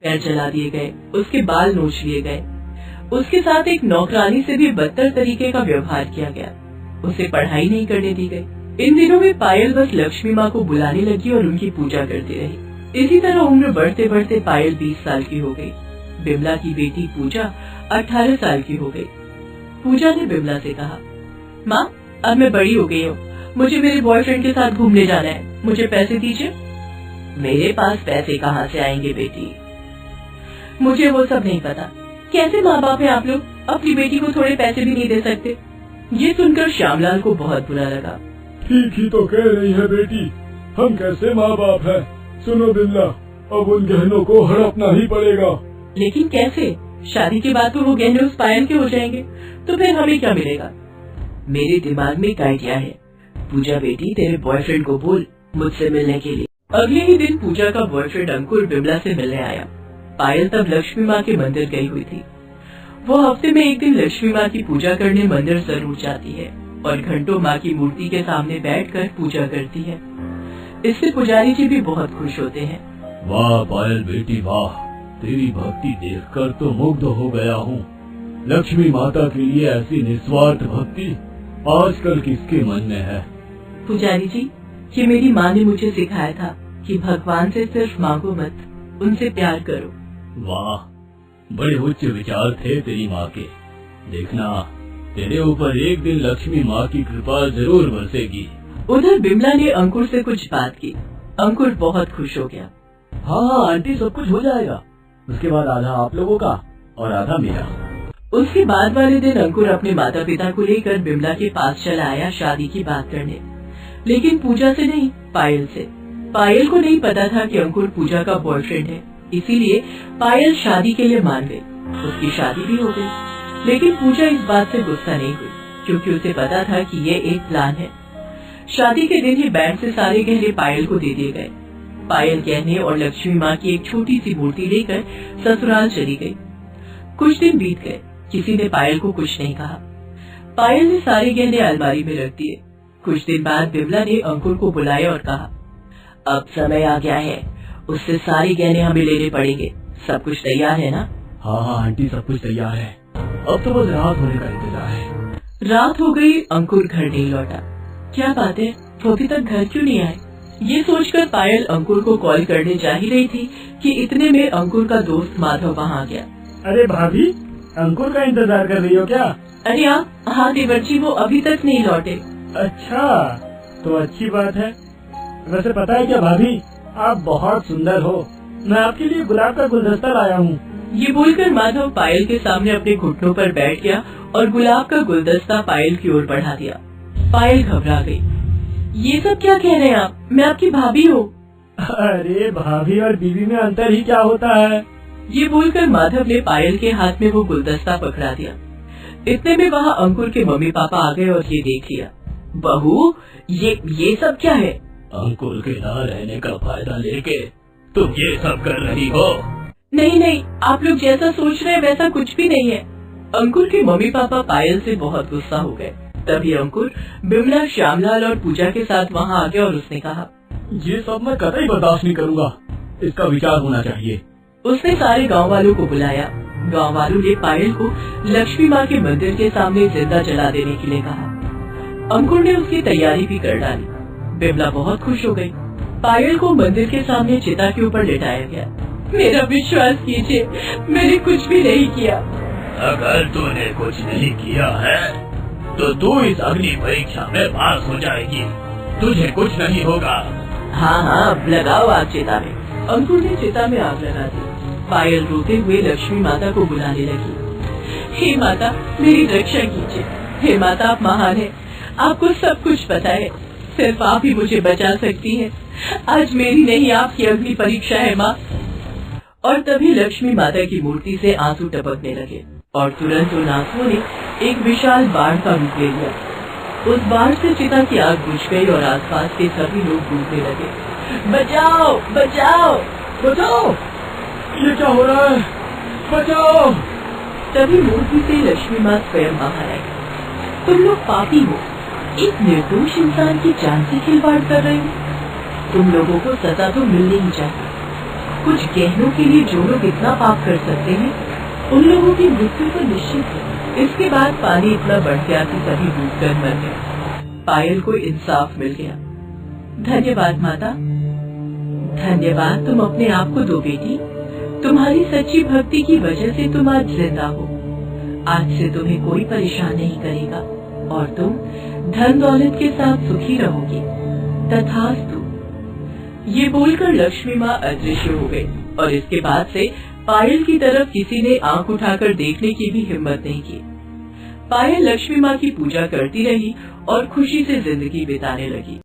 पैर जला दिए गए, उसके बाल नोच लिए गए। उसके साथ एक नौकरानी से भी बदतर तरीके का व्यवहार किया गया। उसे पढ़ाई नहीं करने दी गई। इन दिनों में पायल बस लक्ष्मी माँ को बुलाने लगी और उनकी पूजा करती रही। इसी तरह उम्र बढ़ते बढ़ते पायल 20 साल की हो गई। बिमला की बेटी पूजा 18 साल की हो गई। पूजा ने बिमला से कहा, माँ अब मैं बड़ी हो गई हूँ, मुझे मेरे बॉयफ्रेंड के साथ घूमने जाना है, मुझे पैसे दीजिए। मेरे पास पैसे कहाँ से आएंगे बेटी? मुझे वो सब नहीं पता। कैसे माँ बाप है आप लोग, अपनी बेटी को थोड़े पैसे भी नहीं दे सकते? ये सुनकर श्यामलाल को बहुत बुरा लगा। ठीक ही तो कह रही है बेटी, हम कैसे माँ बाप है। सुनो बिमला, अब उन गहनों को हड़पना ही पड़ेगा। लेकिन कैसे? शादी के बाद तो वो गहने उस पायल के हो जाएंगे, तो फिर हमें क्या मिलेगा? मेरे दिमाग में एक आइडिया है। पूजा बेटी, तेरे बॉयफ्रेंड को बोल मुझसे मिलने के लिए। अगले ही दिन पूजा का बॉयफ्रेंड अंकुर बिमला से मिलने आया। पायल तब लक्ष्मी माँ के मंदिर गई हुई थी। वो हफ्ते में एक दिन लक्ष्मी माँ की पूजा करने मंदिर जरूर जाती है और घंटों माँ की मूर्ति के सामने बैठकर पूजा करती है। इससे पुजारी जी भी बहुत खुश होते हैं। वाह पायल बेटी वाह, तेरी भक्ति देखकर तो मुग्ध हो गया हूँ। लक्ष्मी माता के लिए ऐसी निस्वार्थ भक्ति आजकल किसके मन में है? पुजारी जी, ये मेरी माँ ने मुझे सिखाया था कि भगवान से सिर्फ मांगो मत, उनसे प्यार करो। वाह, बड़े उच्च विचार थे तेरी माँ के। देखना, तेरे ऊपर एक दिन लक्ष्मी माँ की कृपा जरूर बरसेगी। उधर बिमला ने अंकुर से कुछ बात की। अंकुर बहुत खुश हो गया। हाँ आंटी, सब कुछ हो जाएगा। उसके बाद आधा आप लोगों का और आधा मेरा। उसके बाद वाले दिन अंकुर अपने माता पिता को लेकर बिमला के पास चला आया शादी की बात करने, लेकिन पूजा से नहीं, पायल से। पायल को नहीं पता था कि अंकुर पूजा का बॉयफ्रेंड है, इसीलिए पायल शादी के लिए मान गई। उसकी शादी भी हो गई, लेकिन पूजा इस बात से गुस्सा नहीं हुई, क्योंकि उसे पता था कि ये एक प्लान है। शादी के दिन ही बैंक से सारे गहने पायल को दे दिए गए। पायल गहने और लक्ष्मी माँ की एक छोटी सी मूर्ति लेकर ससुराल चली गई। कुछ दिन बीत गए, किसी ने पायल को कुछ नहीं कहा। पायल ने सारे गहने अलमारी में रख दिए। कुछ दिन बाद बिमला ने अंकुर को बुलाया और कहा, अब समय आ गया है, उससे सारे गहने हमें लेने पड़ेंगे। सब कुछ तैयार है ना? हाँ आंटी, सब कुछ तैयार है। अब तो बस रात होने का इंतजार है। रात हो गई, अंकुर घर नहीं लौटा। क्या बात है, वो अभी तक घर क्यों नहीं आए? ये सोचकर पायल अंकुर को कॉल करने जा ही रही थी कि इतने में अंकुर का दोस्त माधव वहाँ आ गया। अरे भाभी, अंकुर का इंतजार कर रही हो क्या? अरे हाँ देवर जी, वो अभी तक नहीं लौटे। अच्छा, तो अच्छी बात है। वैसे पता है क्या भाभी, आप बहुत सुंदर हो। मैं आपके लिए गुलाब का गुलदस्ता लाया हूँ। ये बोलकर माधव पायल के सामने अपने घुटनों पर बैठ गया और गुलाब का गुलदस्ता पायल की ओर बढ़ा दिया। पायल घबरा गई। ये सब क्या कह रहे हैं आप? मैं आपकी भाभी हूँ। अरे भाभी और बीवी में अंतर ही क्या होता है? ये बोलकर माधव ने पायल के हाथ में वो गुलदस्ता पकड़ा दिया। इतने में वहाँ अंकुर के मम्मी पापा आ गए और ये देख लिया। बहू, ये सब क्या है? अंकुर के ना रहने का फायदा लेके तुम ये सब कर रही हो? नहीं, आप लोग जैसा सोच रहे हैं वैसा कुछ भी नहीं है। अंकुर के मम्मी पापा पायल से बहुत गुस्सा हो गए। तभी अंकुर बिमला, श्यामलाल और पूजा के साथ वहाँ आ गया और उसने कहा, ये सब मैं कतई बर्दाश्त नहीं करूँगा। इसका विचार होना चाहिए। उसने सारे गांव वालों को बुलाया। गांव वालों ने पायल को लक्ष्मी माँ के मंदिर के सामने जिंदा जला देने के लिए कहा। अंकुर ने उसकी तैयारी भी कर डाली। बिमला बहुत खुश हो गई। पायल को मंदिर के सामने चिता के ऊपर लेटाया गया। मेरा विश्वास कीजिए, मैंने कुछ भी नहीं किया। अगर तूने कुछ नहीं किया है तो तू इस अग्नि परीक्षा में पास हो जाएगी। तुझे कुछ नहीं होगा। हाँ, अब लगाओ आग चिता में। अंकुर ने चिता में आग लगा दी। पायल रोते हुए लक्ष्मी माता को बुलाने लगी। हे माता, मेरी रक्षा कीजिए। हे माता, आप महान है, आपको सब कुछ पता है, सिर्फ आप ही मुझे बचा सकती हैं। आज मेरी नहीं, आपकी अग्नि परीक्षा है माँ। और तभी लक्ष्मी माता की मूर्ति से आंसू टपकने लगे और तुरंत उन आंसुओं ने एक विशाल बाढ़ का रूप ले लिया। उस बाढ़ से चिता की आग बुझ गई और आसपास के सभी लोग डूबने लगे। बचाओ, बचाओ, बचाओ! ये क्या हो रहा है? बचाओ! तभी मूर्ति से लक्ष्मी माँ स्वयं बाहर आई। तुम लोग पापी हो, एक निर्दोष इंसान की जान से खिलवाड़ कर रहे हो। तुम लोगों को सजा तो मिलनी ही चाहिए। कुछ गहनों के लिए जो लोग इतना पाप कर सकते हैं, उन लोगों की मृत्यु तो निश्चित है। इसके बाद पानी इतना बढ़ गया कि सभी डूबकर मर गए। पायल को इंसाफ मिल गया। धन्यवाद माता। धन्यवाद तुम अपने आप को दो बेटी। तुम्हारी सच्ची भक्ति की वजह से तुम आज जिंदा हो। आज से तुम्हें कोई परेशान नहीं करेगा और तुम धन दौलत के साथ सुखी रहोगी। तथास्तु। ये बोलकर लक्ष्मी माँ अदृश्य हो गई और इसके बाद से पायल की तरफ किसी ने आंख उठाकर देखने की भी हिम्मत नहीं की। पायल लक्ष्मी माँ की पूजा करती रही और खुशी से जिंदगी बिताने लगी।